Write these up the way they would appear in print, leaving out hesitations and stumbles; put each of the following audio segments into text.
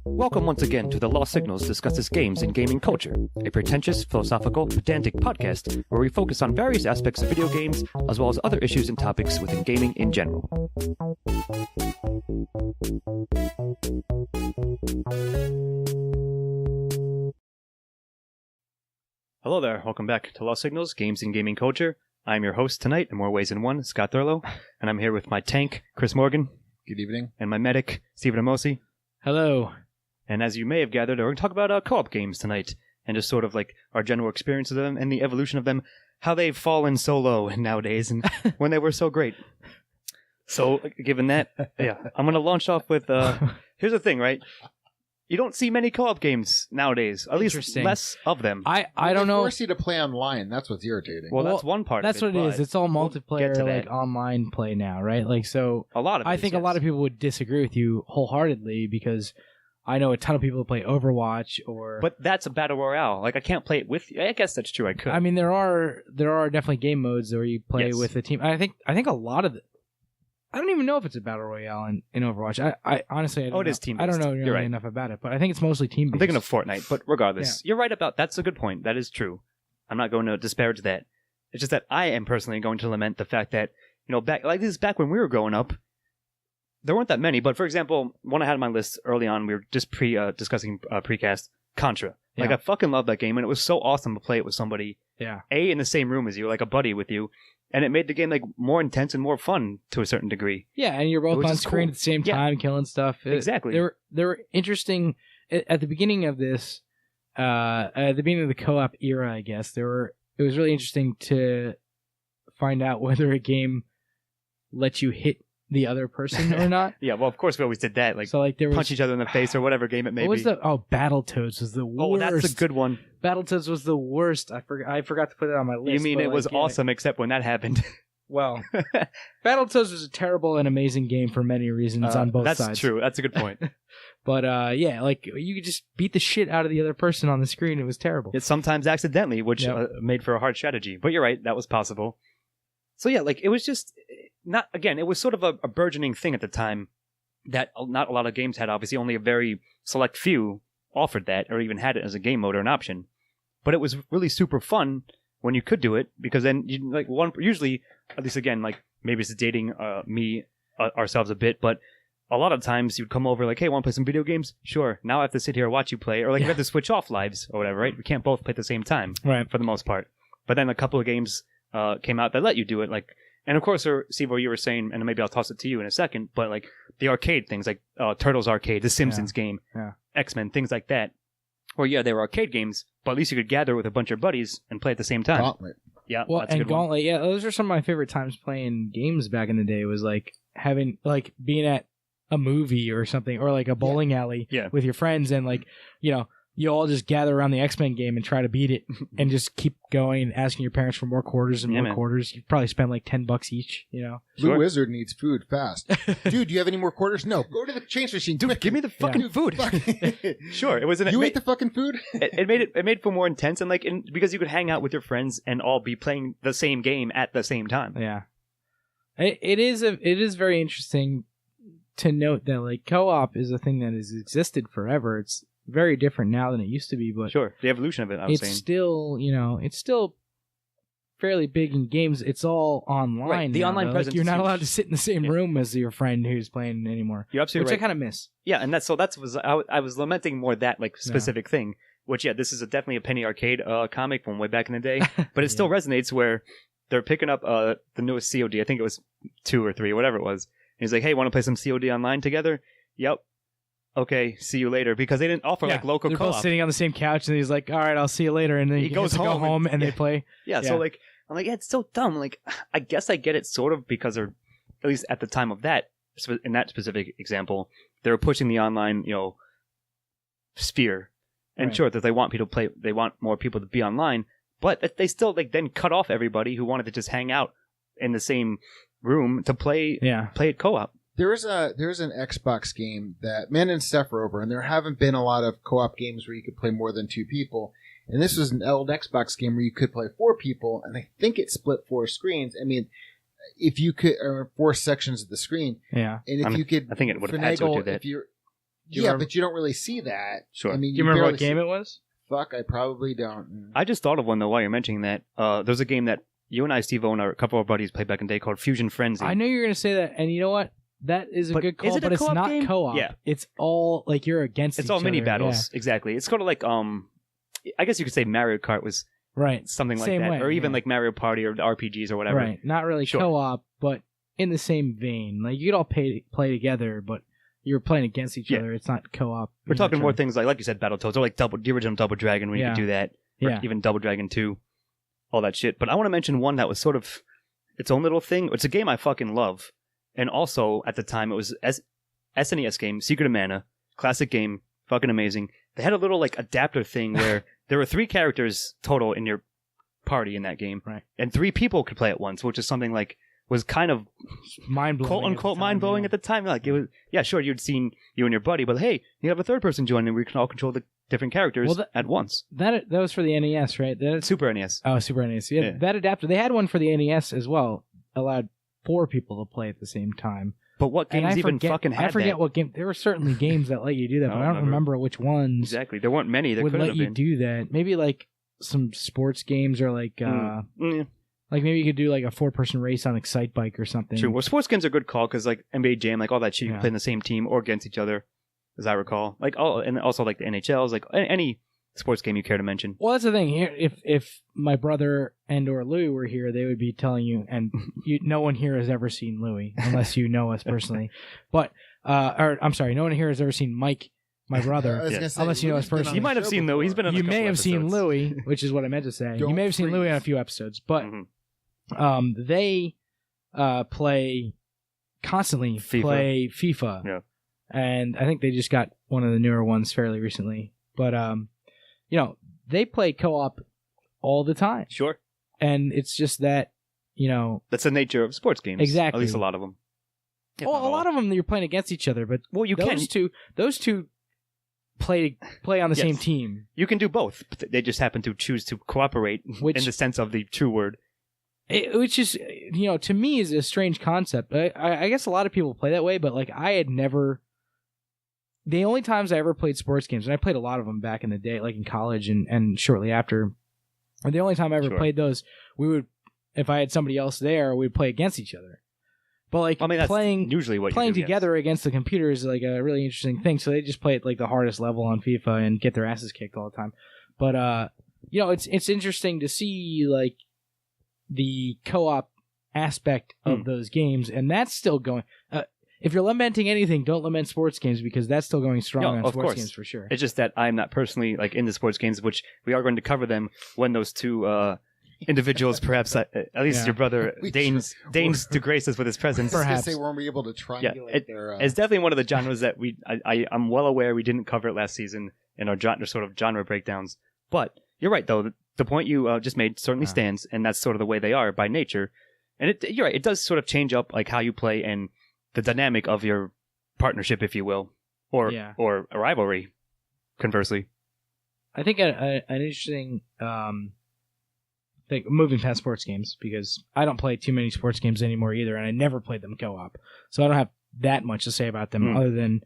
Welcome once again to The Lost Signals discusses games and gaming culture, a pretentious, philosophical, pedantic podcast where we focus on various aspects of video games as well as other issues and topics within gaming in general. Hello there, welcome back to Lost Signals, Games and Gaming Culture. I'm your host tonight, in more ways than one, Scott Thurlow, and I'm here with my tank, Chris Morgan. Good evening. And my medic, Stephen Amosi. Hello. And as you may have gathered, we're going to talk about co-op games tonight, and just sort of like our general experience of them and the evolution of them, how they've fallen so low nowadays and when they were so great. So, given that, yeah, I'm going to launch off with, here's the thing, right? You don't see many co-op games nowadays, at least less of them. I don't know. They force you to play online. That's what's irritating. Well, that's one part That's of it. what it is. It's all multiplayer, get to like that. online play now, right? Like, so A lot of it I is, think yes. a lot of people would disagree with you wholeheartedly because I know a ton of people who play Overwatch or. But that's a battle royale. Like, I can't play it with you. I guess that's true. I could. I mean, there are definitely game modes where you play Yes. with a team. I think a lot of I don't even know if it's a battle royale in Overwatch. I honestly, I don't it know. is team-based. I don't know You're really right. enough about it, but I think it's mostly team based. I'm thinking of Fortnite, but regardless, you're right about that's a good point. That is true. I'm not going to disparage that. It's just that I am personally going to lament the fact that, back when we were growing up, there weren't that many. But for example, one I had on my list early on, we were just discussing precast, Contra. Like, Yeah. I fucking love that game, and it was so awesome to play it with somebody, Yeah. in the same room as you, like a buddy with you, and it made the game like more intense and more fun to a certain degree. Yeah, and you're both Which on is screen cool. at the same Yeah. time, killing stuff. Exactly. They were interesting at the beginning of this. At the beginning of the co-op era, I guess it was really interesting to find out whether a game lets you hit the other person or not. Yeah, well, of course we always did that, like So like there was punch each other in the face or whatever game it may what was be. Battletoads was the worst. Oh, that's a good one. Battletoads was the worst. I forgot to put it on my list. You mean but, it was like, yeah. awesome except when that happened? Well, Battletoads was a terrible and amazing game for many reasons on both that's sides. That's true. That's a good point. But yeah, like you could just beat the shit out of the other person on the screen. It was terrible. It's sometimes accidentally, which Yep. made for a hard strategy. But you're right, that was possible. So yeah, like it was just not. Again, it was sort of a burgeoning thing at the time that not a lot of games had. Obviously, only a very select few offered that, or even had it as a game mode or an option. But it was really super fun when you could do it, because then you usually, at least again, like maybe it's dating ourselves a bit, but a lot of times you'd come over like, hey, want to play some video games? Sure. Now I have to sit here and watch you play, or like we have to switch off lives or whatever, right? We can't both play at the same time, Right. for the most part. But then a couple of games came out that let you do it, like, and of course, Steve, what you were saying, and maybe I'll toss it to you in a second, but like the arcade things, like Turtles Arcade, the Simpsons game, Yeah. X-Men, things like that. Where yeah, they were arcade games, but at least you could gather with a bunch of buddies and play at the same time. Gauntlet. Yeah, Well, that's a and good one. Gauntlet, yeah, those are some of my favorite times playing games back in the day. Was like being at a movie or something, or like a bowling alley Yeah. with your friends, and like you all just gather around the X-Men game and try to beat it, and just keep going and asking your parents for more quarters and Yeah, more man. quarters. You probably spend like $10 each. Blue Sure. Wizard needs food fast. Dude, do you have any more quarters? No. Go to the change machine. Dude, give me the fucking food. Sure, it was You ate the fucking food? it made for more intense, and like because you could hang out with your friends and all be playing the same game at the same time. Yeah, it is very interesting to note that like co-op is a thing that has existed forever. It's very different now than it used to be, but Sure, the evolution of it. I was it's saying. still it's still fairly big in games. It's all online. Right, the now, online though. presence Like, you're is not huge. allowed to sit in the same Yeah. room as your friend who's playing anymore, You're absolutely which right. I kind of miss. Yeah, and I was lamenting more that like specific thing. Which this is definitely a Penny Arcade comic from way back in the day, but it still resonates where they're picking up the newest COD. I think it was 2 or 3 or whatever it was. And he's like, "Hey, want to play some COD online together?" Yep. Okay, see you later. Because they didn't offer like local They're co-op. both sitting on the same couch, and he's like, "All right, I'll see you later." And then He he goes goes go home home, and- and yeah. they play. Yeah, Yeah. so like I'm like, yeah, it's so dumb. Like, I guess I get it sort of because they're, at least at the time of that, in that specific example, they were pushing the online, sphere. And Right. sure that they want people to play, they want more people to be online, but they still like then cut off everybody who wanted to just hang out in the same room to play Yeah. it co-op. There's an Xbox game that Man and Steph are over, and there haven't been a lot of co-op games where you could play more than 2 people. And this was an old Xbox game where you could play 4 people, and I think it split 4 screens. I mean, if you could, or 4 sections of the screen. Yeah. And if you could, I think it would have had to do that. if you're, you yeah, remember- but you don't really see that. Sure. I mean, Do you remember barely what game see- it was? Fuck, I probably don't. I just thought of one though while you're mentioning that. There's a game that you and I, Steve-O, and a couple of our buddies played back in the day called Fusion Frenzy. I knew you were going to say that, and you know what? That is a But good is call, it a but it's co-op not game? co-op. Yeah. It's all like you're against It's each all mini other. battles, exactly. It's sort of like I guess you could say Mario Kart was Yeah. Right. something like Same that, way, or even yeah. like Mario Party or RPGs or whatever. Right. Not really Sure. co-op, but in the same vein. Like you could all play together, but you're playing against each Yeah. other. It's not co-op. We're talking more things like you said, Battletoads, or like the original Double Dragon when you Yeah. could do that, or Yeah. even Double Dragon 2, all that shit. But I want to mention one that was sort of its own little thing. It's a game I fucking love, and also at the time it was SNES game, Secret of Mana, classic game, fucking amazing. They had a little like adapter thing where there were 3 characters total in your party in that game, Right. and 3 people could play at once, which is something like was kind of mind blowing, quote unquote mind blowing at the time. Like it was, yeah, sure, you'd seen you and your buddy, but hey, you have a third person joining, and we can all control the different characters at once. That was for the NES, right? Super NES. Oh, Super NES. Yeah, Yeah. that adapter. They had one for the NES as well. Allowed 4 people to play at the same time. But what And games even fucking had I forget that? what game. There were certainly games that let you do that, but I don't remember which ones Exactly. There weren't many that would could let have you been. do that. Maybe like some sports games or like Yeah. like maybe you could do like a 4-person race on Excitebike or something. True. Well, sports games are a good call because like NBA Jam, like all that shit, you Yeah. can play in the same team or against each other, as I recall. Like all, and also like the NHLs, like any sports game you care to mention. Well, that's the thing here. If my brother and or Louie were here, they would be telling you, and no one here has ever seen Louie unless you know us personally. But or I'm sorry, no one here has ever seen Mike, my I brother. was Yeah. gonna say, Unless you know Louis us been on personally. You the might have show seen Louis. He's been on a You couple may have seen episodes. Louie, which is what I meant to say. Don't You may have seen freeze. Louie on a few episodes, but Mhm. they play constantly. FIFA. Play FIFA. Yeah. And I think they just got one of the newer ones fairly recently. But they play co-op all the time, Sure. and it's just that That's the nature of sports games. Exactly. At least a lot of them. well, a lot of them you're playing against each other, but Well, you can. those two play on the Yes. same team. You can do both. But they just happen to choose to cooperate Which- in the sense of the true word. Which is, to me is a strange concept. I guess a lot of people play that way, but like I had never. The only times I ever played sports games, and I played a lot of them back in the day, like in college and shortly after. And the only time I ever Sure. played those, we would, if I had somebody else there, we'd play against each other. But like I mean, that's playing usually what playing you do, yes. together against the computer is like a really interesting thing. So they just play at like the hardest level on FIFA and get their asses kicked all the time. But it's interesting to see like the co-op aspect of those games, and that's still going. If you're lamenting anything, don't lament sports games because that's still going strong No, on of sports course. games for sure. It's just that I'm not personally like in the sports games, which we are going to cover them when those two individuals, perhaps at least Yeah. your brother We deigns to grace us with his presence. I was gonna Perhaps. say, weren't we able to triangulate their? It's definitely one of the genres that I'm well aware we didn't cover it last season in our sort of genre breakdowns. But you're right, though. The point you just made certainly Yeah. stands, and that's sort of the way they are by nature. And you're right, it does sort of change up like how you play and the dynamic of your partnership, if you will, or a rivalry. Conversely, I think an interesting thing, moving past sports games, because I don't play too many sports games anymore either, and I never played them co-op, so I don't have that much to say about them other than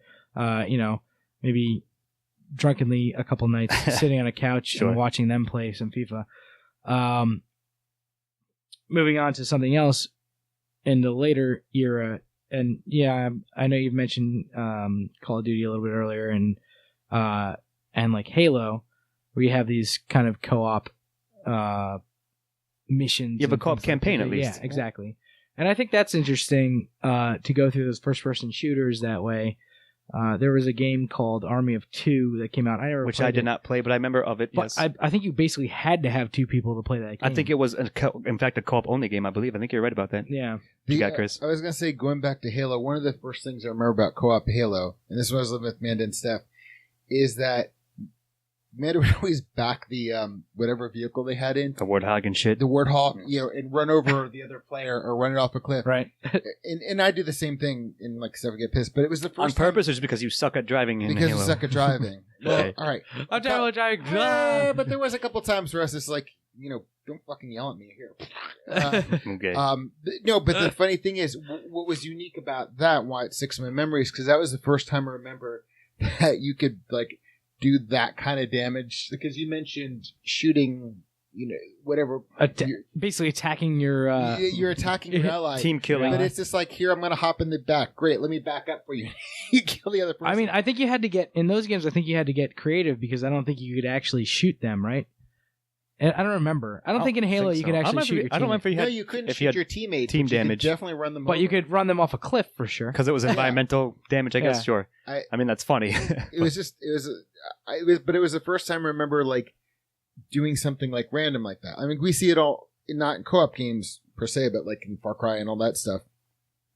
maybe drunkenly a couple nights sitting on a couch Sure. and watching them play some FIFA. Moving on to something else in the later era, and yeah, I know you've mentioned Call of Duty a little bit earlier, and like Halo, where you have these kind of co-op missions. You have a and co-op things like campaign, that. at least. Yeah, exactly. And I think that's interesting to go through those first-person shooters that way. There was a game called Army of Two that came out. which I did not play, but I remember of it. But Yes, I think you basically had to have 2 people to play that game. I think it was in fact a co-op only game. I believe. I think you're right about that. Yeah. You got Chris. I was gonna say, going back to Halo, one of the first things I remember about co-op Halo, and this was living with Manda and Steph, is that Amanda would always back the whatever vehicle they had in, The Warthog and shit. the Warthog, and run over the other player or run it off a cliff. Right. And I do the same thing and like stuff get pissed, but it was the first On time- purpose or just because you suck at driving in because Halo? you suck at driving. Well, Okay. all right. I'm driving. But there was a couple times where I was just like, don't fucking yell at me here. Okay. No, but the funny thing is, what was unique about that, why it sticks in my memories, because that was the first time I remember that you could like do that kind of damage. Because you mentioned shooting, whatever. Basically attacking your. You're attacking your ally. Team killing. But it's just like, here, I'm going to hop in the back. Great, let me back up for you. You kill the other person. I mean, I think you had to get in those games. I think you had to get creative because I don't think you could actually shoot them, right? And I don't remember. I don't think in Halo you could actually shoot your teammates. I don't remember if you no, had, you couldn't if you shoot had your teammates. team but you could damage. definitely run them But over. you could run them off a cliff for sure. because it was environmental damage. I guess Yeah. sure. I mean that's funny. It was but it was the first time I remember like doing something like random like that. I mean, we see it all not in co-op games per se, but like in Far Cry and all that stuff.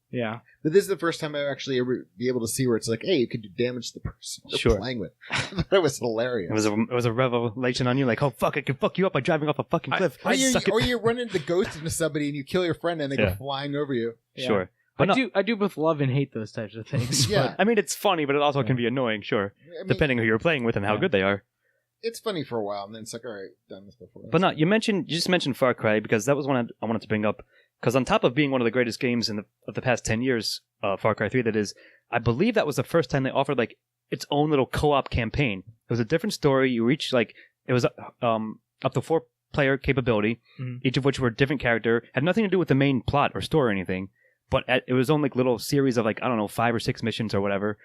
Yeah. But this is the first time I actually ever be able to see where it's like, hey, you could do damage to the person you're Sure. playing with. That was hilarious. It was a revelation on you, like, oh fuck, I can fuck you up by driving off a fucking cliff. Or you, Suck it. or you run into ghost into somebody and you kill your friend and they go Yeah. flying over you. Yeah. Sure, but I do both love and hate those types of things. Yeah. I mean it's funny, but it also can be annoying. Sure, I mean, depending who you're playing with and how Yeah. good they are. it's funny for a while and then it's like, all right, done this before. But no, you just mentioned Far Cry because that was one I wanted to bring up. Because on top of being one of the greatest games of the past 10 years, Far Cry 3 that is, I believe that was the first time they offered like its own little co-op campaign. It was a different story. You reached like it was up to 4-player capability, Mhm. each of which were a different character. Had nothing to do with the main plot or story or anything. But it was on like little series of like I don't know 5 or 6 missions or whatever,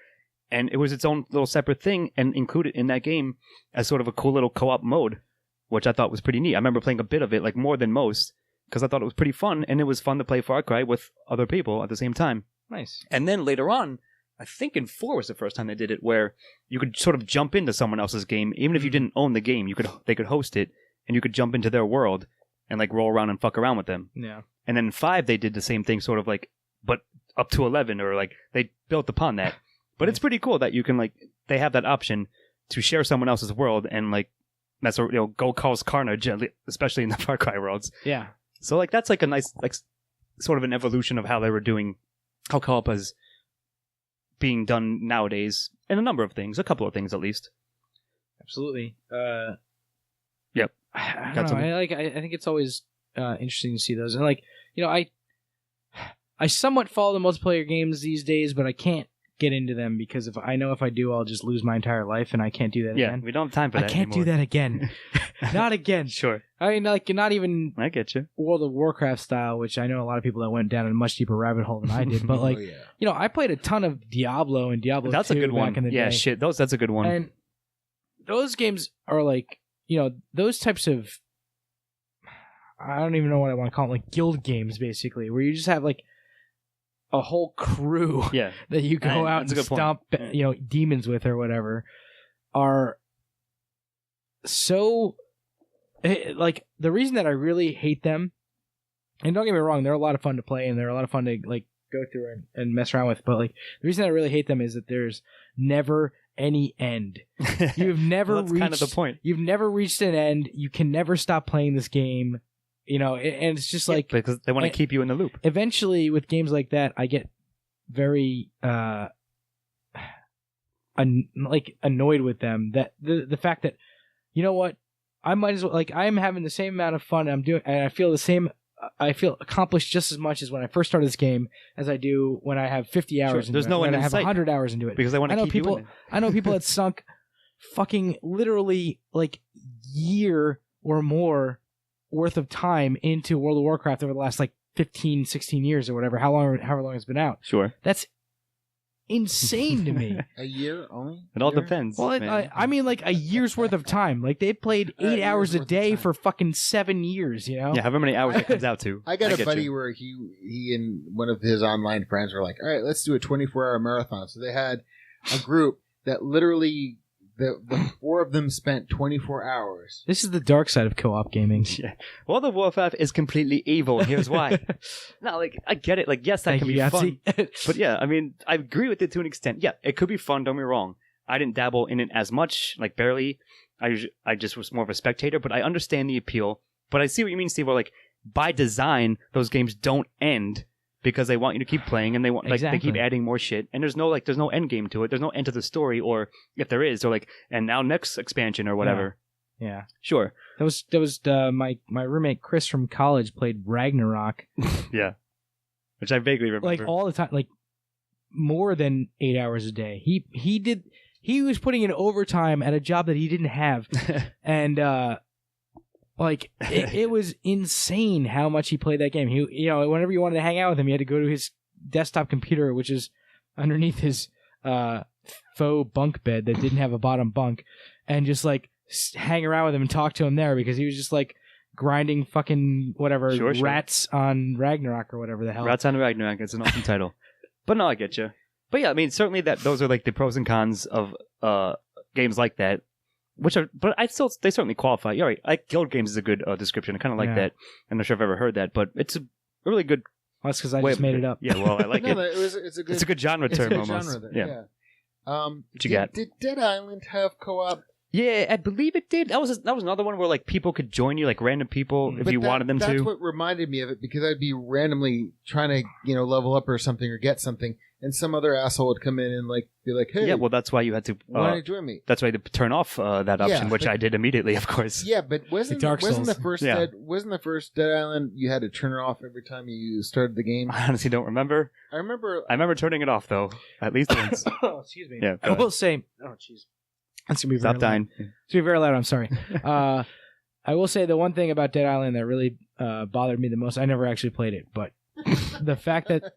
and it was its own little separate thing and included in that game as sort of a cool little co-op mode, which I thought was pretty neat. I remember playing a bit of it, like more than most. Because I thought it was pretty fun, and it was fun to play Far Cry with other people at the same time. Nice. And then later on, I think in 4 was the first time they did it, where you could sort of jump into someone else's game, even if you didn't own the game. They could host it, and you could jump into their world and like roll around and fuck around with them. Yeah. And then in 5 they did the same thing, sort of like, but up to 11, or like they built upon that. But it's pretty cool that you can like they have that option to share someone else's world and like that's go cause carnage, especially in the Far Cry worlds. Yeah. So like that's like a nice like sort of an evolution of how they were doing how co-op is being done nowadays in a number of things, a couple of things at least. Absolutely. Yep. I Got don't know. something? I think it's always interesting to see those, and like I somewhat follow the multiplayer games these days, but I can't get into them because if I do, I'll just lose my entire life, and I can't do that Yeah, again. we don't have time for I that can't anymore. do that again. Not again. Sure. I mean, like not even I get you. World of Warcraft style, which I know a lot of people that went down a much deeper rabbit hole than I did. But like, Oh, yeah. I played a ton of Diablo and Diablo That's 2 a good back one. in the Yeah, day. shit. That's a good one. And those games are like, those types of, I don't even know what I want to call them, like guild games, basically, where you just have like a whole crew yeah. that you go Right, out that's and a good point. stomp, demons with or whatever, are so, like, the reason that I really hate them, and don't get me wrong, they're a lot of fun to play and they're a lot of fun to like go through and mess around with, but like the reason I really hate them is that there's never any end. You've never Well, that's reached kind of the point. You've never reached an end. You can never stop playing this game. And it's just like because they want to keep you in the loop. eventually with games like that, I get very annoyed with them. That the fact that what, I might as well, like, I am having the same amount of fun I'm doing, and I feel the same. I feel accomplished just as much as when I first started this game as I do when I have 50 hours Sure, into there's it. no when end I in have sight. 100 hours into it. Because they want I to know keep people. you in it. I know people that sunk fucking literally like year or more worth of time into World of Warcraft over the last like 15, 16 years or whatever, however long it's been out. Sure. That's insane to me. A year only? It all Year? depends. Well, man. I mean like a year's worth of time. Like they played 8 year's hours a worth of day time. for fucking 7 years, Yeah, however many hours it comes out to. I got get a buddy you. where he and one of his online friends were like, all right, let's do a 24-hour marathon. So they had a group that literally, the 4 of them spent 24 hours. This is the dark side of co-op gaming. Yeah. World of Warcraft is completely evil, and here's why. No, like, I get it. Like, yes, that Thank can you, be fun. Yahtzee. But yeah, I mean, I agree with it to an extent. Yeah, it could be fun, don't be wrong. I didn't dabble in it as much, like barely. I just was more of a spectator, but I understand the appeal. But I see what you mean, Steve. Where like by design, those games don't end because they want you to keep playing, and they want they keep adding more shit. And there's no end game to it. There's no end to the story, or if there is, they're like, and now next expansion or whatever. Yeah. Sure. That was my roommate Chris from college played Ragnarok. Yeah. Which I vaguely remember. Like all the time, like more than 8 hours a day. He was putting in overtime at a job that he didn't have, and it was insane how much he played that game. He, whenever you wanted to hang out with him, you had to go to his desktop computer, which is underneath his faux bunk bed that didn't have a bottom bunk, and just like hang around with him and talk to him there because he was just like grinding fucking whatever rats on Ragnarok or whatever the hell. Rats on Ragnarok. It's an awesome title. But no, I get you. But yeah, I mean, certainly those are like the pros and cons of games like that, but they certainly qualify. You're right. Like Guild Games is a good description. I kind of like that. I'm not sure if I've ever heard that, but it's a really good. Well, that's because I just made it up. Yeah, well, I like it. It's a good genre term almost. Genre there, yeah. What you got? Did Dead Island have co-op? Yeah, I believe it did. That was another one where like people could join you, like random people, if you wanted them to. That's what reminded me of it, because I'd be randomly trying to level up or something or get something, and some other asshole would come in and like be like, "Hey, yeah, well, that's why you had to. Why don't you join me?" That's why you had to turn off that option, which I did immediately, of course. Yeah, but wasn't the first Dead Island you had to turn it off every time you started the game? I honestly don't remember. I remember turning it off though, at least once. Oh, excuse me. Yeah, I will say. Oh, jeez. That's gonna be Stop dying. It's gonna be very loud. I'm sorry. I will say the one thing about Dead Island that really bothered me the most. I never actually played it, but the fact that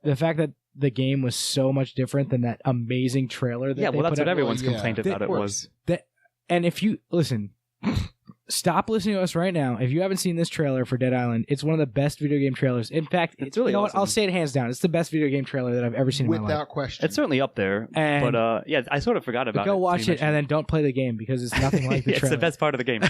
the game was so much different than that amazing trailer. That well, that's what everyone's Well, yeah. complained about. It was that, and if you listen. Stop listening to us right now. If you haven't seen this trailer for Dead Island, it's one of the best video game trailers. In fact, it's really awesome. I'll say it hands down. It's the best video game trailer that I've ever seen in my life. Without question. It's certainly up there. But I sort of forgot about it. Go watch it and then don't play the game because it's nothing like the trailer. It's the best part of the game.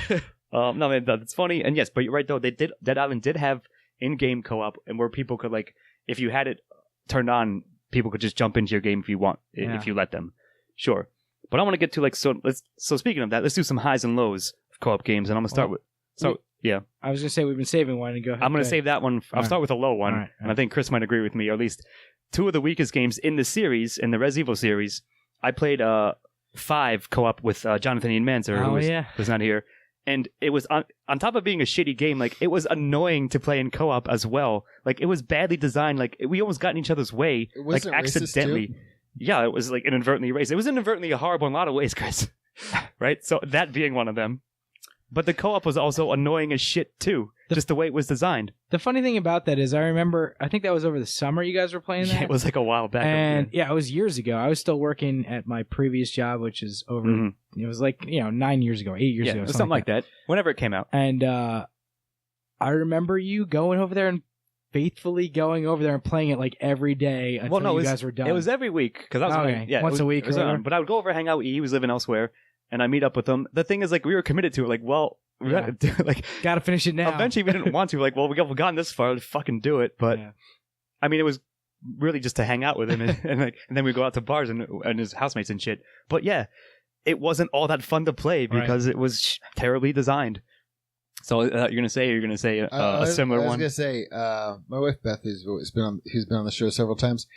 No, man, it's funny. And yes, but you're right, though. Dead Island did have in-game co-op, and where people could, like, if you had it turned on, people could just jump into your game if you want, if you let them. Sure. But I want to get to, like, so speaking of that, let's do some highs and lows of co-op games, and I'm going to start with... So, yeah. I was going to say we've been saving one and go ahead. I'm going to save that one. I'll start with a low one. Right. And I think Chris might agree with me, or at least two of the weakest games in the series, in the Res Evil series. I played 5 co-op with Jonathan Ian Manzer, who was not here. And it was, on top of being a shitty game, like, it was annoying to play in co-op as well. Like, it was badly designed. Like, we almost got in each other's way. It wasn't like, accidentally. Too? Yeah, it was, like, inadvertently racist. It was inadvertently horrible in a lot of ways, Chris. Right? So, that being one of them. But the co-op was also annoying as shit, too. Just the way it was designed. The funny thing about that is I remember, I think that was over the summer you guys were playing that. Yeah, it was like a while back. And it was years ago. I was still working at my previous job, which is over, it was like, 9 years ago, 8 years ago. It was something like that. Whenever it came out. And I remember you going over there and faithfully going over there and playing it like every day until you guys were done. It was every week. Cause I was once a week. But I would go over and hang out with he was living elsewhere. And I meet up with him. The thing is, like, we were committed to it. Like, well, we gotta do it. Like, gotta finish it now. Eventually, we didn't want to. Like, well, we've gotten this far. Let's fucking do it. But I mean, it was really just to hang out with him, and then we go out to bars and his housemates and shit. But yeah, it wasn't all that fun to play because it was terribly designed. So you're gonna say a similar one? I was gonna say my wife Beth, who's been on the show several times.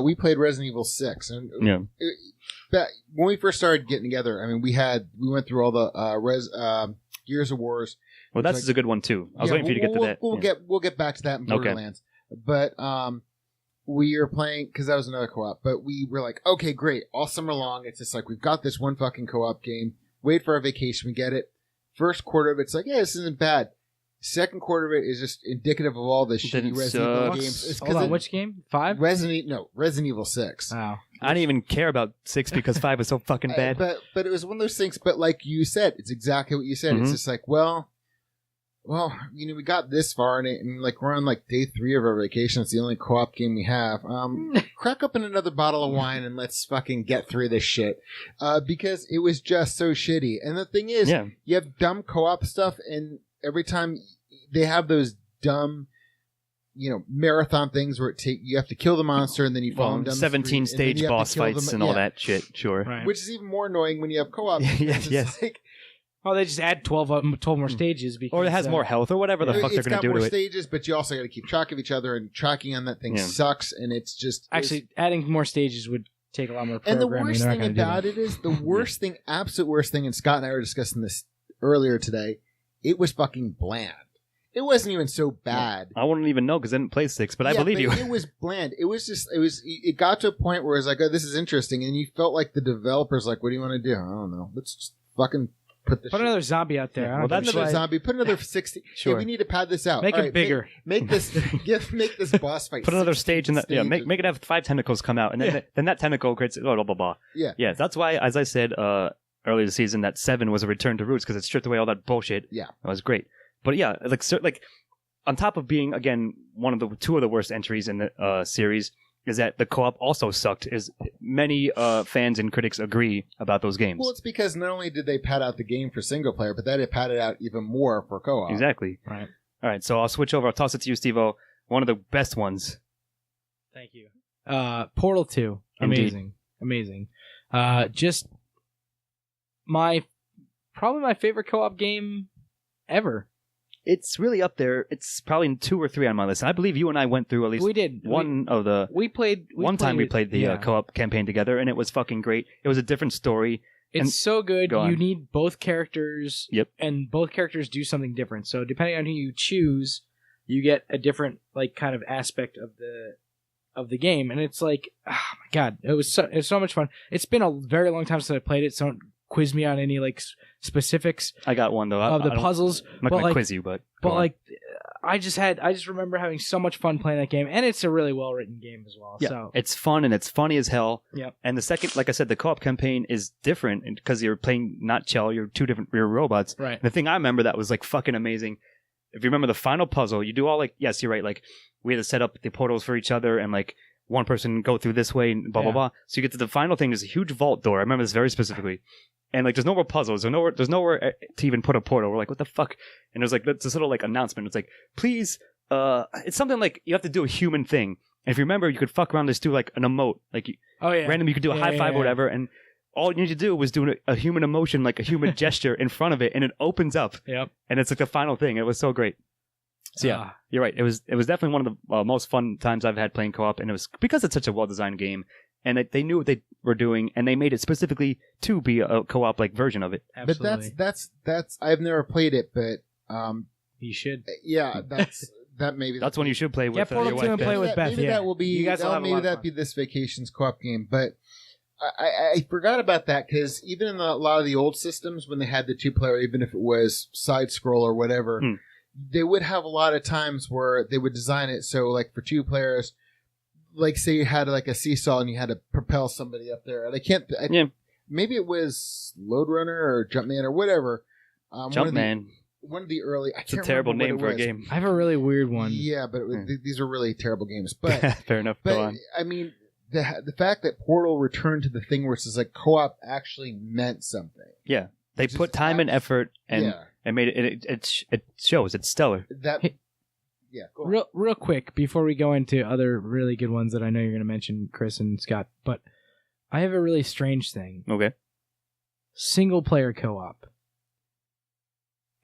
We played Resident Evil 6, and when we first started getting together, I mean, we went through all the Gears of Wars. Well, that's a good one too. I was waiting for you to get to that. We'll get back to that in Borderlands. But we were playing because that was another co-op. But we were like, okay, great, all summer long, it's just like we've got this one fucking co-op game. Wait for our vacation, we get it. First quarter of it's like, yeah, this isn't bad. Second quarter of it is just indicative of all the shitty Resident Evil games. Hold on, which game? 5? Resident Evil 6. Wow. I didn't even care about 6 because 5 was so fucking bad. But it was one of those things. But like you said, it's exactly what you said. It's just like, well, we got this far, and like we're on like day 3 of our vacation. It's the only co-op game we have. Crack open another bottle of wine and let's fucking get through this shit. Because it was just so shitty. And the thing is, you have dumb co-op stuff, and every time they have those dumb, marathon things where you have to kill the monster and then you follow them down 17 stage boss fights and all that shit. Sure. Right. Which is even more annoying when you have co-op. Yes. Like, Oh, they just add 12 more stages. Because, Or it has more health or whatever the fuck they're going to do to It's got more it. stages, but you also got to keep track of each other, and tracking on that thing sucks, and it's just... Actually, adding more stages would take a lot more programming. And the worst They're not thing gonna do about that. it is, the worst thing, absolute worst thing, and Scott and I were discussing this earlier today, it was fucking bland. It wasn't even so bad. I wouldn't even know because I didn't play 6, but I believe you. It was bland. It got to a point where it's like, oh, this is interesting, and you felt like the developers like, what do you want to do? I don't know. Let's just fucking put another zombie out there. Yeah, I well, don't that's give a another shit. zombie. Put another 60. Sure. Yeah, we need to pad this out. Make All it right, bigger. Make this boss fight. Put another 16 stage in that. Yeah, stages. make it have 5 tentacles come out, and then that tentacle creates blah blah blah. Yeah. Yeah, that's why, as I said earlier this season, that 7 was a return to roots because it stripped away all that bullshit. Yeah. It was great. But yeah, like on top of being again two of the worst entries in the series is that the co-op also sucked. Is many fans and critics agree about those games. Well, it's because not only did they pad out the game for single player, but then it padded out even more for co-op. Exactly. Right. All right, so I'll switch over. I'll toss it to you, Steve-O. One of the best ones. Thank you. Portal 2. Indeed. Amazing. Just probably my favorite co-op game ever. It's really up there. It's probably 2 or 3 on my list. And I believe you and I went through at least We did. one of the... We played. One time we played the yeah. co-op campaign together, and it was fucking great. It was a different story. It's and- so good. Go on. You need both characters. Yep. And both characters do something different. So depending on who you choose, you get a different like kind of aspect of the game. And it's like, oh my god, it's so much fun. It's been a very long time since I played it, so don't quiz me on any like specifics I got one, though. of the puzzles. I'm not but going to like, quiz you, but... But go on. like, I just remember having so much fun playing that game, and it's a really well written game as well. Yeah, So it's fun and it's funny as hell. Yep. And the second, like I said, the co-op campaign is different because you're playing not Chell, you're you're robots. right, The thing I remember that was like fucking amazing. If you remember the final puzzle, you do all like, yes, you're right. Like we had to set up the portals for each other and like one person go through this way and blah, blah, Yeah. blah. So you get to the final thing. There's a huge vault door. I remember this very specifically. And like, there's no more puzzles. There's nowhere to even put a portal. We're like, what the fuck? And there's like, this little like announcement. It's like, please, it's something like you have to do a human thing. And if you remember, you could fuck around, just do like an emote, like oh yeah, randomly you could do a Yeah, high yeah, five yeah. or whatever. And all you need to do was do a human emotion, like a human gesture in front of it. And it opens up. Yep. And it's like the final thing. It was so great. So yeah, you're right. It was definitely one of the most fun times I've had playing co-op, and it was because it's such a well-designed game, and they knew what they were doing, and they made it specifically to be a co-op like version of it. Absolutely. But that's I've never played it, but You should. yeah, that maybe That's when you should play with Yeah, Portal your 2 wife. and play Beth. with Beth, Maybe yeah. that will be. You guys will have a maybe lot of that fun. be this vacation's co-op game, but. I forgot about that because even in a lot of the old systems, when they had the 2-player, even if it was side scroll or whatever, they would have a lot of times where they would design it so, like for 2 players, like say you had like a seesaw and you had to propel somebody up there, and Yeah. maybe it was Load Runner or Jumpman or whatever. Jumpman. One of the early. I It's a can't terrible remember name what for it a was. game. I have a really weird one. Yeah, but Hmm. these are really terrible games. But Fair enough. but Go on. I mean, the fact that Portal returned to the thing where it's just like co-op actually meant something. Yeah, they Just put time and effort and yeah, made it shows. It's stellar. that. Hey. Yeah, go on. Real quick before we go into other really good ones that I know you're going to mention, Chris and Scott, but I have a really strange thing. Okay. Single player co-op.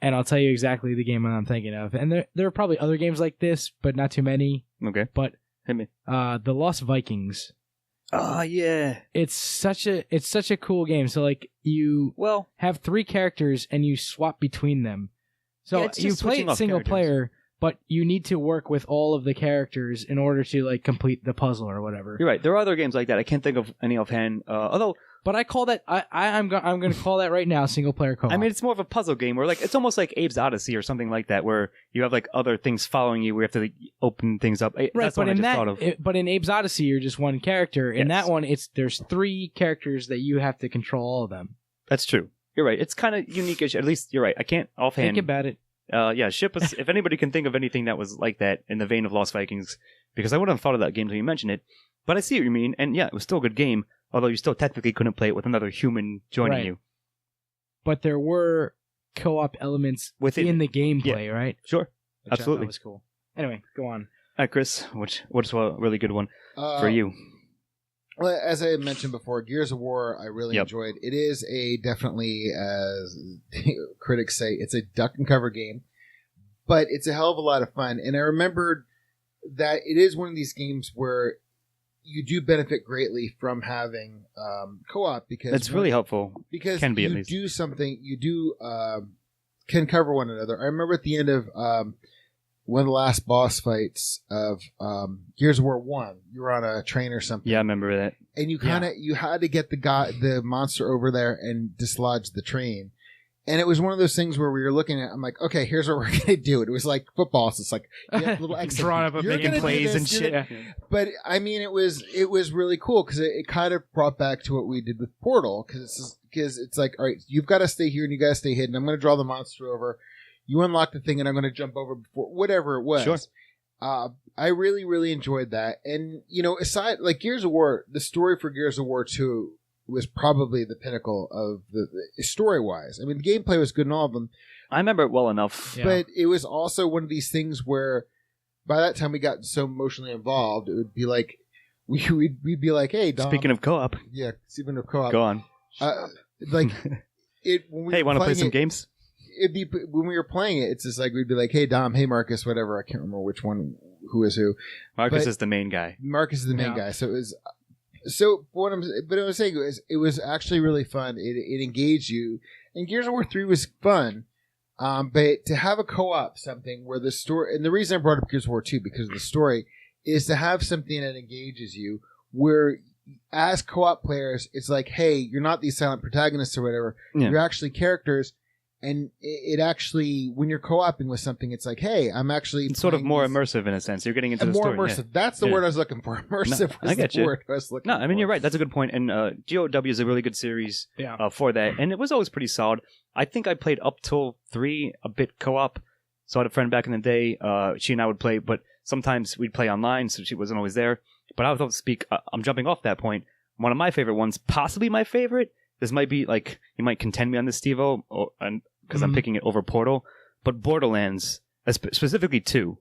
And I'll tell you exactly the game I'm thinking of. And there are probably other games like this, but not too many. Okay. But Hit me. The Lost Vikings. Oh yeah. It's such a cool game. So like you Well, have 3 characters and you swap between them. So Yeah, it's just you play switching it off single characters. player, but you need to work with all of the characters in order to like complete the puzzle or whatever. you're right. There are other games like that. I can't think of any offhand. Although But I call that I'm going to call that right now single player co-op. I mean, it's more of a puzzle game where like it's almost like Abe's Odyssey or something like that, where you have like other things following you. Where you have to like, open things up. right, That's but what I in just that, thought of. but in Abe's Odyssey, you're just one character. In Yes. that one, there's 3 characters that you have to control all of them. That's true. You're right. It's kind of unique-ish. At least you're right. I can't offhand. Think about it. Yeah, ship us if anybody can think of anything that was like that in the vein of Lost Vikings, because I wouldn't have thought of that game until you mentioned it. But I see what you mean, and yeah, it was still a good game. Although you still technically couldn't play it with another human joining Right. you. But there were co-op elements Within in the gameplay, right? Sure. Which Absolutely. That was cool. Anyway, go on. All right, Chris, what's a really good one Uh, for you? Well, as I mentioned before, Gears of War I really Yep. enjoyed. It is a definitely, as critics say, it's a duck and cover game, but it's a hell of a lot of fun. And I remembered that it is one of these games where you do benefit greatly from having co-op because It's really helpful. because can be, at you least. do something, you do can cover one another. I remember at the end of one of the last boss fights of Gears of War 1, you were on a train or something. Yeah, I remember that. And you you had to get the monster over there and dislodge the train. And it was one of those things where we were looking at, I'm like, okay, here's what we're going to do. It was like football. So it's like, you have little X. Drawn up a You're big gonna do plays this, and you're shit. gonna- But I mean, it was really cool because it kind of brought back to what we did with Portal because it's like, all right, you've got to stay here and you got to stay hidden. I'm going to draw the monster over. You unlock the thing and I'm going to jump over before whatever it was. Sure. I really, really enjoyed that. And, aside, like Gears of War, the story for Gears of War 2 was probably the pinnacle of the story-wise. I mean, the gameplay was good in all of them, I remember it well enough. Yeah. but it was also one of these things where by that time we got so emotionally involved, it would be like, we'd be like, hey, Dom. Speaking of co-op, Yeah, speaking of co-op. go on. Like, when we Hey, were want to play playing some it, games? It'd be when we were playing it. It's just like we'd be like, "Hey Dom, hey Marcus, whatever." I can't remember which one, who is who. Marcus but- is the main guy. Marcus is the main Yeah. guy, so it was. So what I'm saying is, it was actually really fun. It engaged you, and Gears of War 3 was fun. But to have a co-op something where the story, and the reason I brought up Gears of War 2 because of the story, is to have something that engages you, where as co-op players, it's like, hey, you're not these silent protagonists or whatever. Yeah. You're actually characters. And it actually, when you're co-oping with something, it's like, hey, I'm actually It's sort of playing more these- immersive in a sense. You're getting into the more story. immersive. Yeah. That's the Yeah. word I was looking for. Immersive I was get the you. word I was looking No, for. I mean, you're right. That's a good point. And GOW is a really good series Yeah. for that. And it was always pretty solid. I think I played up till 3 a bit co-op. So I had a friend back in the day. She and I would play, but sometimes we'd play online, so she wasn't always there. But I would speak. I'm jumping off that point. One of my favorite ones, possibly my favorite. This might be like, you might contend me on this, Steve-O, because I'm Mhm. picking it over Portal. But Borderlands, specifically 2,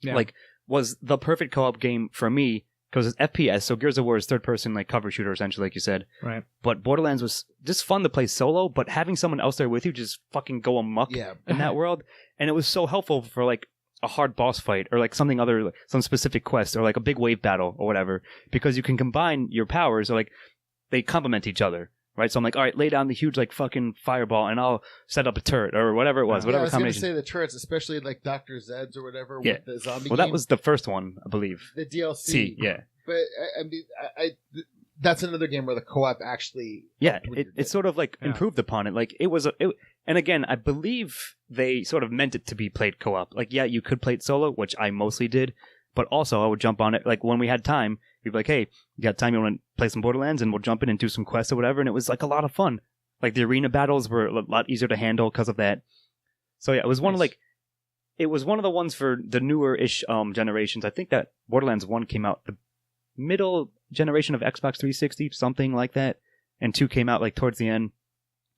Yeah. like, was the perfect co-op game for me because it's FPS. So Gears of War is third-person like cover shooter essentially, like you said. Right. But Borderlands was just fun to play solo, but having someone else there with you just fucking go amok Yeah. in that world, and it was so helpful for like a hard boss fight or like something other, like, some specific quest or like a big wave battle or whatever, because you can combine your powers or like they complement each other. Right, so I'm like, all right, lay down the huge like fucking fireball, and I'll set up a turret or whatever it was, Yeah, I whatever was going to combination. say the turrets, especially like Dr. Zed's or whatever Yeah. with the zombie Well, game. that was the first one, I believe. the DLC. C, yeah. But I mean, that's another game where the co-op actually. Yeah, helped with it your sort of like Yeah. improved upon it. Like it was, and again, I believe they sort of meant it to be played co-op. Like, yeah, you could play it solo, which I mostly did, but also I would jump on it. Like when we had time, we'd be like, "Hey, you got time? You want to play some Borderlands?" And we'll jump in and do some quests or whatever. And it was like a lot of fun. Like the arena battles were a lot easier to handle because of that. So yeah, it was one of Nice. like, it was one of the ones for the newer-ish generations. I think that Borderlands 1 came out the middle generation of Xbox 360, something like that, and 2 came out like towards the end,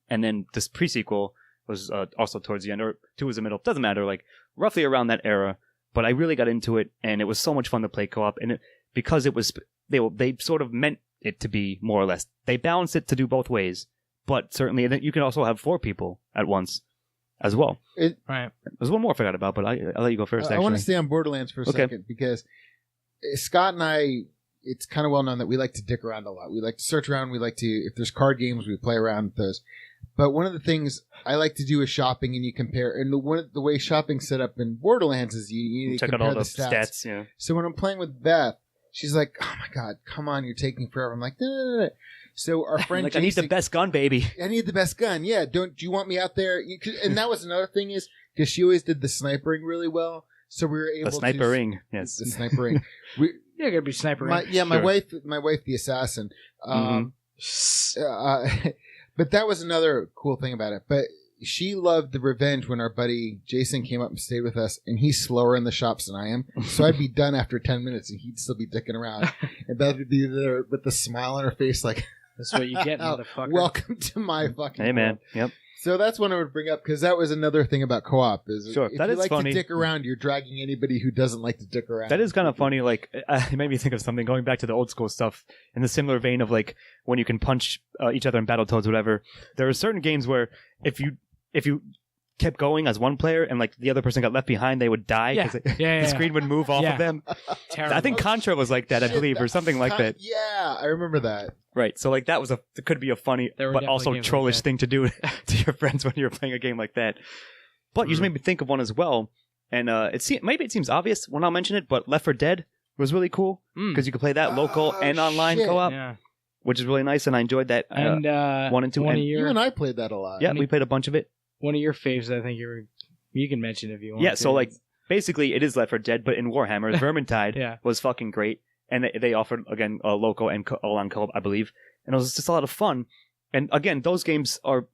and then this pre-sequel was also towards the end, or 2 was the middle. Doesn't matter, like roughly around that era. But I really got into it, and it was so much fun to play co-op, and because it was they sort of meant it to be more or less. They balanced it to do both ways, but certainly and then you can also have 4 people at once as well. Right. There's one more I forgot about, but I'll let you go first. I Actually, want to stay on Borderlands for a Okay. second because Scott and I, it's kind of well known that we like to dick around a lot. We like to search around. We like to, if there's card games, we play around with those. But one of the things I like to do is shopping, and you compare. And the way shopping's set up in Borderlands is you check out compare all the stats. stats. Yeah, So when I'm playing with Beth, she's like, "Oh my god, come on, you're taking forever." I'm like, "No, no, no, no." So our friend, like I need the Jason- best gun, baby. I need the best gun. Yeah, do you want me out there? And that was another thing is because she always did the snipering really well, so we were able The sniper to ring. Yes. the snipering. We, Yeah, gotta be sniper. my Sure. wife, the assassin. But that was another cool thing about it. But she loved the revenge when our buddy Jason came up and stayed with us, and he's slower in the shops than I am. So I'd be done after 10 minutes, and he'd still be dicking around, and Beth would be there with the smile on her face, like. That's what you get, motherfucker. Welcome to my fucking Hey, man. world. Yep. So that's one I would bring up because that was another thing about co-op is Sure, if that you is like funny. to dick around, you're dragging anybody who doesn't like to dick around. That is kind of funny. Like, it made me think of something going back to the old school stuff in the similar vein of like when you can punch each other in Battletoads, whatever. There are certain games where if you kept going as one player and like the other person got left behind, they would die because the screen would move off of them. Terrible. I think Contra was like that, I believe, or something like that. Yeah, I remember that. Right. So like that was it could be a funny There were but definitely also games like trollish that. thing to do to your friends when you're playing a game like that. But you just made me think of one as well, and maybe it seems obvious when I'll mention it, but Left 4 Dead was really cool because you could play that local Oh, and online shit. co-op, Yeah. which is really nice, and I enjoyed that. And 1 and 2, one and- of You your and I played that a lot. yeah, we played a bunch of it. one of your faves, I think you can mention if you want. Yeah, to. so like basically it is Left 4 Dead, but in Warhammer, Vermintide Yeah. was fucking great, and they offered again a local and online co-op, I believe, and it was just a lot of fun. And again, those games are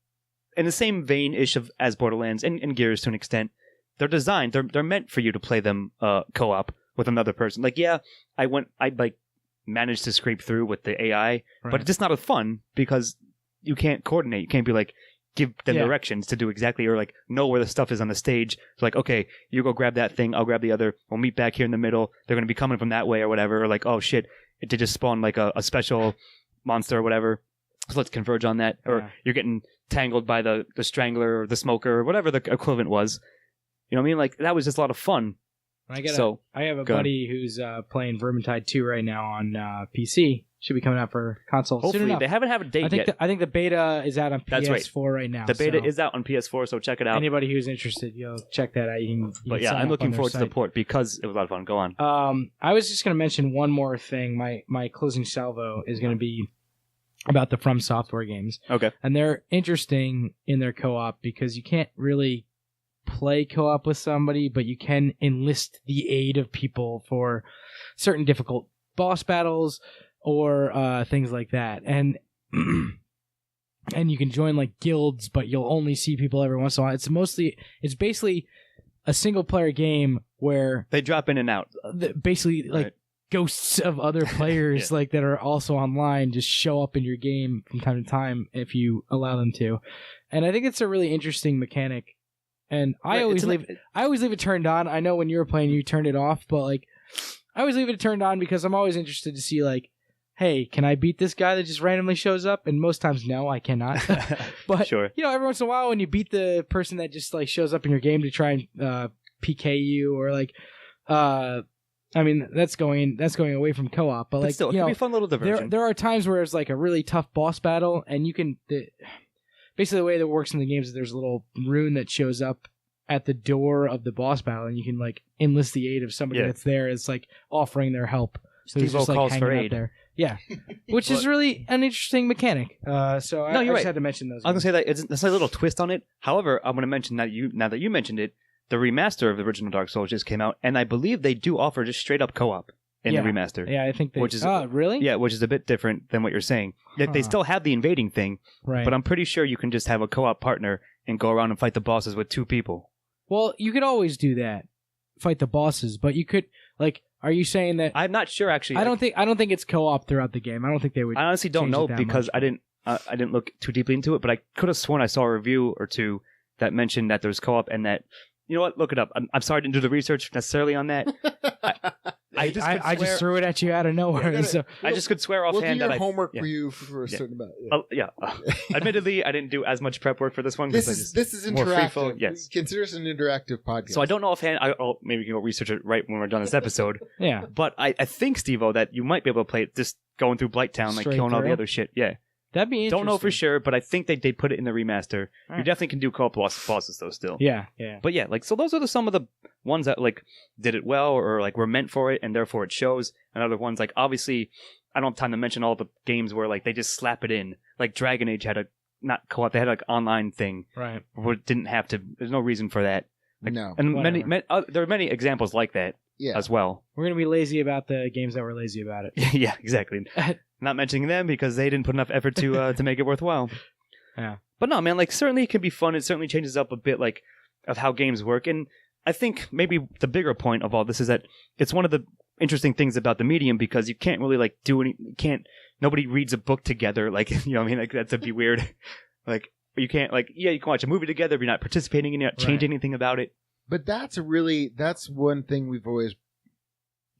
in the same vein-ish as Borderlands and Gears to an extent. They're designed, they're meant for you to play them co-op with another person. Like, yeah, I like managed to scrape through with the AI, but it's just not as fun because you can't coordinate. You can't be like give them Yeah. directions to do exactly or like know where the stuff is on the stage. It's like, okay, you go grab that thing, I'll grab the other. We'll meet back here in the middle. They're going to be coming from that way or whatever. Or like, oh shit, it did just spawn like a special monster or whatever. So let's converge on that. Or Yeah. you're getting tangled by the strangler or the smoker or whatever the equivalent was. You know what I mean? Like that was just a lot of fun. I have a go ahead. buddy who's playing Vermintide 2 right now on PC. Should be coming out for console soon Hopefully enough. they haven't had a date yet. I think the beta is out on That's right. PS4 right now. The beta so is out on PS4, so check it out. anybody who's interested, check that out. You But can yeah, sign I'm up looking on their forward to the site. port because it was a lot of fun. Go on. I was just going to mention one more thing. My closing salvo is going to be about the From Software games. Okay. And they're interesting in their co-op because you can't really play co-op with somebody, but you can enlist the aid of people for certain difficult boss battles or things like that. And and you can join like guilds, but you'll only see people every once in a while. It's basically a single player game where They drop in and out. basically like Right. ghosts of other players Yeah. like that are also online just show up in your game from time to time if you allow them to. And I think it's a really interesting mechanic. And I Right, always it's leave it turned on. I know when you were playing you turned it off, but like I always leave it turned on because I'm always interested to see like, hey, can I beat this guy that just randomly shows up? And most times no, I cannot. But Sure. every once in a while when you beat the person that just like shows up in your game to try and PK you or like I mean that's going away from co-op, but But like still, it could be a fun little diversion. there are times where it's like a really tough boss battle and you can basically the way that works in the games is there's a little rune that shows up at the door of the boss battle and you can like enlist the aid of somebody Yeah. that's there. It's like offering their help. So Steve-O just, like, calls for hanging out aid. there. Yeah, which is really an interesting mechanic. So I No, you're just right. had to mention those. I was gonna say that it's a little twist on it. However, I'm gonna mention now that you mentioned it, the remaster of the original Dark Souls just came out, and I believe they do offer just straight up co-op in Yeah. the remaster. Yeah, I think they. Which is- really? Yeah, which is a bit different than what you're saying. Like, they Huh. still have the invading thing, Right. but I'm pretty sure you can just have a co-op partner and go around and fight the bosses with two people. Well, you could always do that, fight the bosses, but you could like. Are you saying that? I'm not sure actually. I don't think it's co-op throughout the game. I don't think they would. I honestly don't change know it that because much. I didn't look too deeply into it, but I could have sworn I saw a review or two that mentioned that there's co-op and that. You know what? Look it up. I'm sorry I didn't do the research necessarily on that. I just could I just swear- threw it at you out of nowhere. gotta- so I just could swear We'll do offhand your that homework yeah. for you for a Yeah. certain amount. Admittedly, I didn't do as much prep work for this one. 'cause This is more interactive. free-flow, yes. Consider this an interactive podcast. So I don't know offhand. Maybe we can go research it right when we're done this episode. yeah, But I think, Steve-O, that you might be able to play it just going through Blighttown, like Straight killing all the through? other shit. Yeah. that'd be interesting. Don't know for sure, but I think they put it in the remaster. You Alright. definitely can do co-op bosses though still. Yeah. But yeah, like so those are some of the ones that like did it well or like were meant for it and therefore it shows. And other ones like obviously I don't have time to mention all the games where like they just slap it in. Like Dragon Age had a not co-op, they had like online thing Right. where it didn't have to. There's no reason for that. Like, No. And Whatever. there are many examples like that Yeah. as well. We're gonna be lazy about the games that were lazy about it. Yeah, exactly. Not mentioning them because they didn't put enough effort to make it worthwhile. Yeah. But no, man, like certainly it can be fun. It certainly changes up a bit like of how games work. And I think maybe the bigger point of all this is that it's one of the interesting things about the medium because you can't really like do any. Nobody reads a book together. Like you know, what I mean, like that'd be weird. Like you can't like you can watch a movie together, but you're not participating in it, changing anything about it. But that's one thing we've always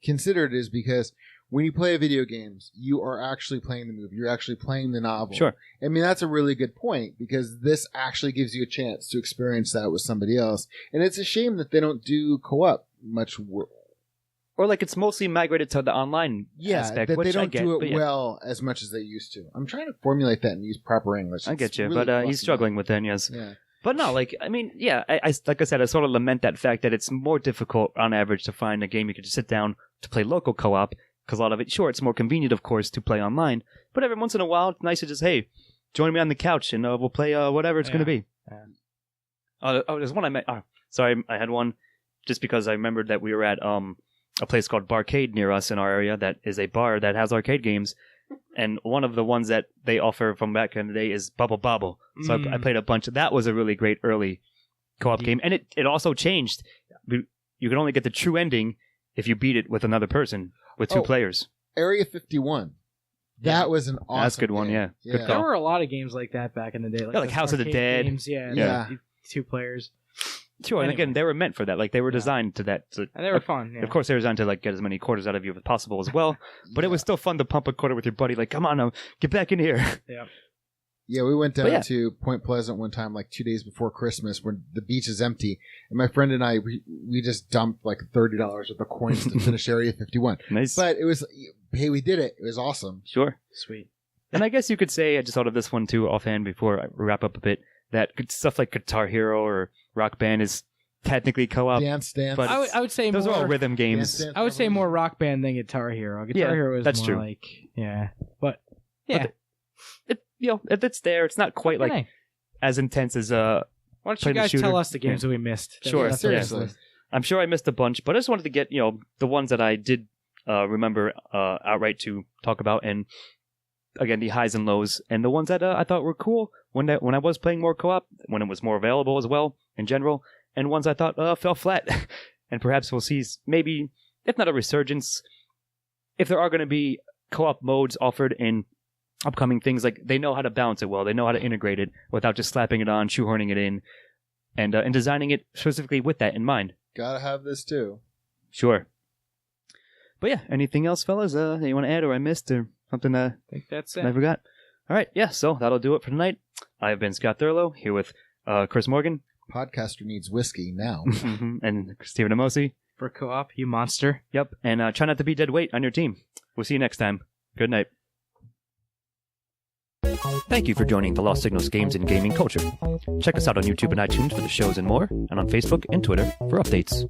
considered is because when you play video games, you are actually playing the movie. You're actually playing the novel. Sure. I mean, that's a really good point because this actually gives you a chance to experience that with somebody else. And it's a shame that they don't do co-op much. Or like it's mostly migrated to the online aspect, that which they don't I get, do it but well as much as they used to. I'm trying to formulate that and use proper English. I get It's you, really but he's busting struggling out. with that, yes. Yeah. But no, like, I mean, yeah, I like I said, I sort of lament that fact that it's more difficult on average to find a game you could just sit down to play local co-op, because a lot of it, sure, it's more convenient, of course, to play online, but every once in a while, it's nice to just, hey, join me on the couch and we'll play whatever it's going to be. There's one I met, sorry, I had one just because I remembered that we were at a place called Barcade near us in our area that is a bar that has arcade games. And one of the ones that they offer from back in the day is Bubble Bobble. So I played a bunch. That was a really great early co-op game. And it also changed. You can only get the true ending if you beat it with another person, with two players. Area 51. That was an awesome That's a good one, game. yeah. Good There call. were a lot of games like that back in the day. Like those House of the arcade Dead. Games. Yeah. 2 players. Sure, and again, they were meant for that. Like, they were designed to that. So, And they were fun. Yeah. Of course, they were designed to, like, get as many quarters out of you as possible as well. But it was still fun to pump a quarter with your buddy. Like, come on now, get back in here. Yeah. Yeah, we went down to Point Pleasant one time, like 2 days before Christmas, when the beach is empty, and my friend and I we just dumped like $30 worth of coins to finish Area 51. Nice. But it was, hey, we did it. It was awesome. Sure. Sweet. And I guess you could say, I just thought of this one too offhand before I wrap up a bit, that stuff like Guitar Hero or Rock Band is technically co-op. Dance. But I would say those more, are all rhythm games. Dance I would say more Rock Band than Guitar Hero. Guitar Hero is that's more true. like, but yeah. If it's there, it's not quite like Hey, as intense as why don't play you the guys shooter. tell us the games that we missed? Sure, That's seriously. I'm sure I missed a bunch, but I just wanted to get, the ones that I did remember outright to talk about, and again, the highs and lows, and the ones that I thought were cool when I was playing more co-op, when it was more available as well, in general, and ones I thought fell flat. And perhaps we'll see maybe, if not a resurgence, if there are going to be co-op modes offered in upcoming things, like they know how to balance it well, they know how to integrate it without just slapping it on, shoehorning it in, and designing it specifically with that in mind. Gotta have this too. Sure. But yeah, anything else, fellas, that you want to add or I missed or something I think that's it. I forgot? All right, yeah, so that'll do it for tonight. I have been Scott Thurlow, here with Chris Morgan. Podcaster needs whiskey now. And Stephen Amosi. For co-op, you monster. Yep, and try not to be dead weight on your team. We'll see you next time. Good night. Thank you for joining the Lost Signals Games and Gaming Culture. Check us out on YouTube and iTunes for the shows and more, and on Facebook and Twitter for updates.